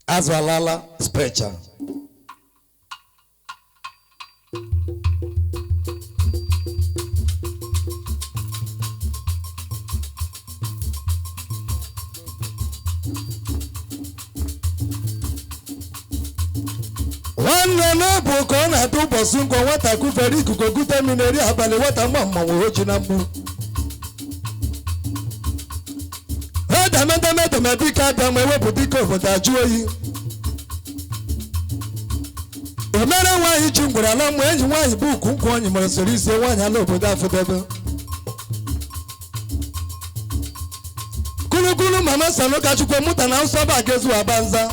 Azwalala Spiritual. One book on a two person, what I could very good mineri about what I'm on. Meta medical dam we butiko for that joy. No matter why you chungura lam when you want book on you must release one hello for that for them. Kulu mama sanoka chukomuta na usaba gezu abanza.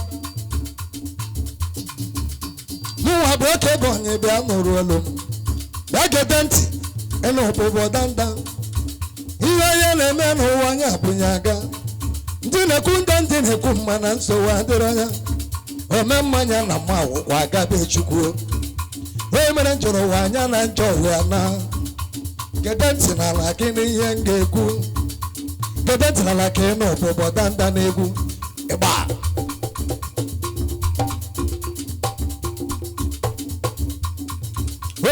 Mu aboke bonye be amuru alo. Bagetenti eno pobo danda. Iya yele meno wanya bunyaga. Ndine kunda ndine kumana nso wadiranya omemmanya na mawo wagabe chukwu mere njoro wanya na njoro ana gedanti na la kini yenge ku gedanti na la kino bobo danda na egwu igba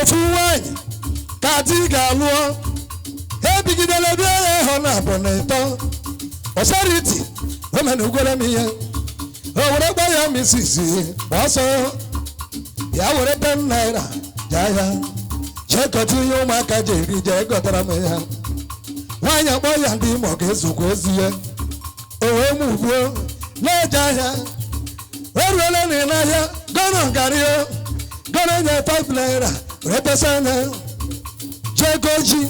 ofu wanyi ka ti ga luo ebigidele bi ho na boneto Osariti, woman who got me here. Oh, whatever I am, Missy, also, ya would have done Naira, Jaya, check out your market, Jacotamaya. Why your boy and the mortgage who goes here? Oh, move, no Jaya. Well, Naya, gone on Gario, gone on your 5 Naira, Retasana, Jacoji,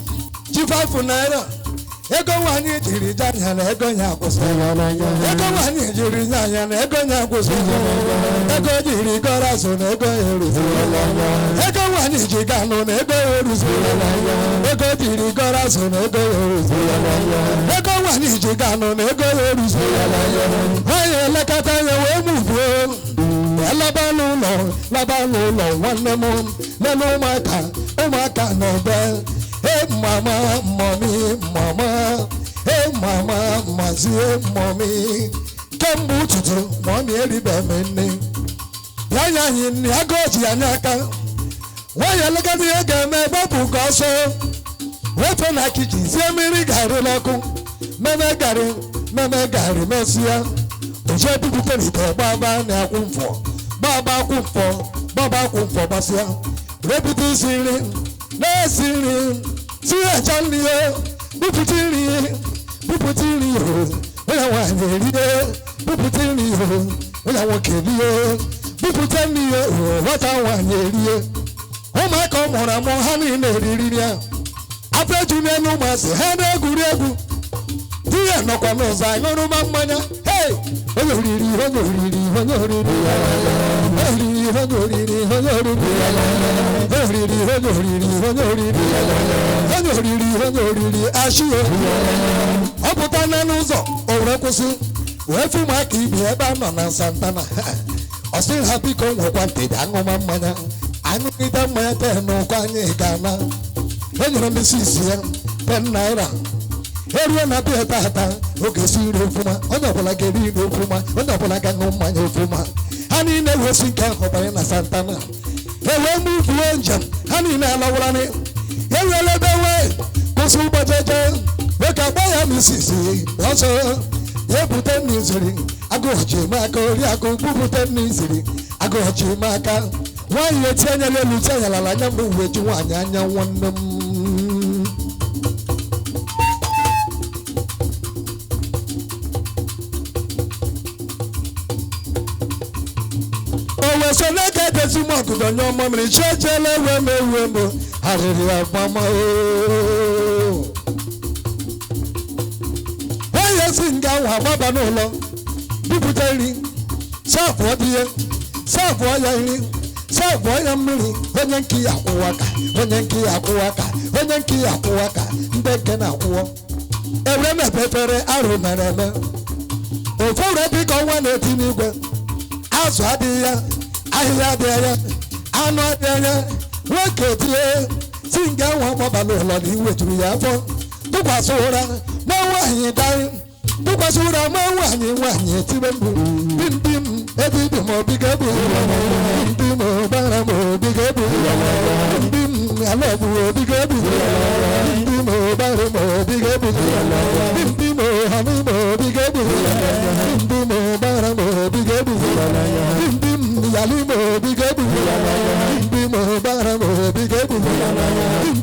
G5 for Naira. Ego wani jiri janya na ego nya kwusi. Ego wani jiri janya na ego nya kwusi. Ego jiri gora so na ego eruzi. Ego wani jiri gano na ego eruzi. Ego jiri gora so na ego eruzi. Ego wani jiri gano na ego eruzi. Oye lekata ya we muvu. Labanu lo wane mo. Nenu umaka no be. Hey mama, mommy, mama. Hey mama, mazi, mommy. Kembu tutu, mommy eribe meni. Yanya yini agoji anyaka. Waya legadi ege me babu goso. Wepe na kiki zemiri gari laku. Meme gari mesia. Oje bibute ni te baba ni akumfo. Baba kumfo basia. Repiti siri, ne siri. Si ajali yo, buputiri yo, wala wanyeri, buputiri yo, wala wakeli yo, buputiri yo, wata wanyeri yo. Oma komora mo hani neriri ya. After junior no mas, hana guregu. Dia no kwa noza, yoru mamanya. Hey, honyoriri. Ashio. Oputa na nuzo, orekosi. Wefu maki bi eba no na Santana. Osin happy ko wo kwante dango mamanya. Anu kita mate no kwanye kana. Enyoro misisi ya 10 naira. Eru na be tata, oge siri ofuma. Onye bola geri no ofuma, onye bola gango manya ofuma. Hani na wesi ka hobare na Santana. Ewe mu fuenja, hani na lawrani. Ewe lebewe, kusu bajeje. Weka baya misisi, also yebute nizuri. Ago jima kori ago bubute nizuri. Ago jima ka. Why you tell you tell la nyambu weju wanya wonum. So let the smoke on your mommy, church, and women, hallelujah, mama. Why you sing down, Baba no long? People telling, South what year, South Wayani, South Wayamili, when Yankee Akuaka, when Yankee Akuaka, Bekana walk. A remember better, I remember. Oh, for a big one, 18 as what dear. Aya there, I know there. Work it, sing down one mobile on the way to the airport. Do Basura, no one you dying. Do Basura, no one you want yet. Bim, every mo bigabu bimo bara mo bigabu alabu bigabu bimo bara mo bigabu bimo hami mo bigabu bimo bara mo bigabu bimo yali mo bigabu bimo bara mo bigabu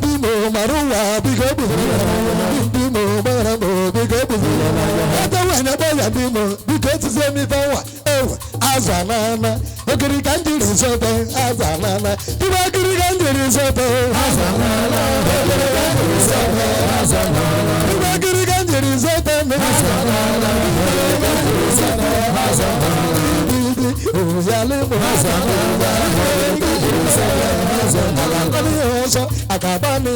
bimo maruwa bigabu bimo bara mo bigabu ata wana boya bimo because say me fawa azanana ogiri kanjiri sote azanana tiba ogiri kanjiri sote azanana tiba ogiri kanjiri sote azanana oyale mo azanana akabani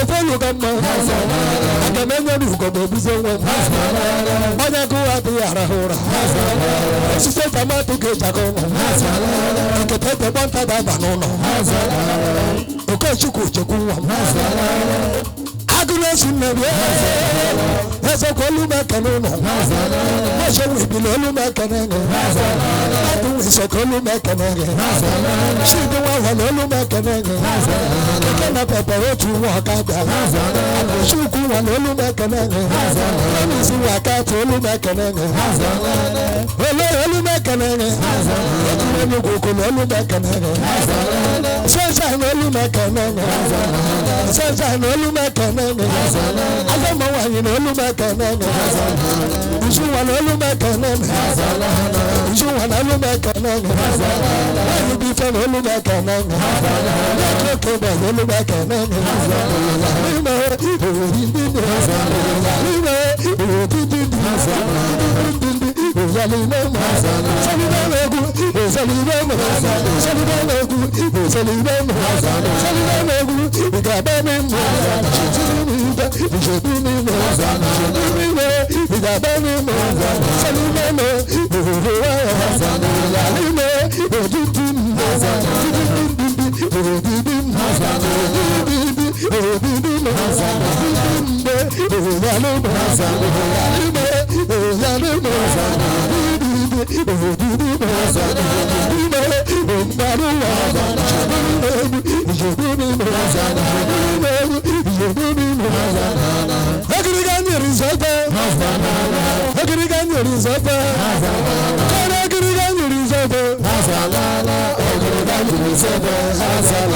follow come akamenya nuko bizenwa banya kuwa tiara hora sise tama tuke jakono ketete bonta da banono oko chuku chekuwa agule sunebe eso kolu mekanono moso wibilolu mekanenge atu iso kolu mekanenge shido wa lolu mekanenge kana pepe otu wa kaga shuku wa lolu mekanenge nisi wa ka tolu mekanenge lolu mekanenge lolu koko lolu mekanenge sasa lolu mekanenge sasa lolu mekanenge azama wa ni lolu mekanenge usu wa lolu mekanenge usu wa lolu mekanenge wa bi fa lolu mekanenge ko ba lolu mekanenge Azalala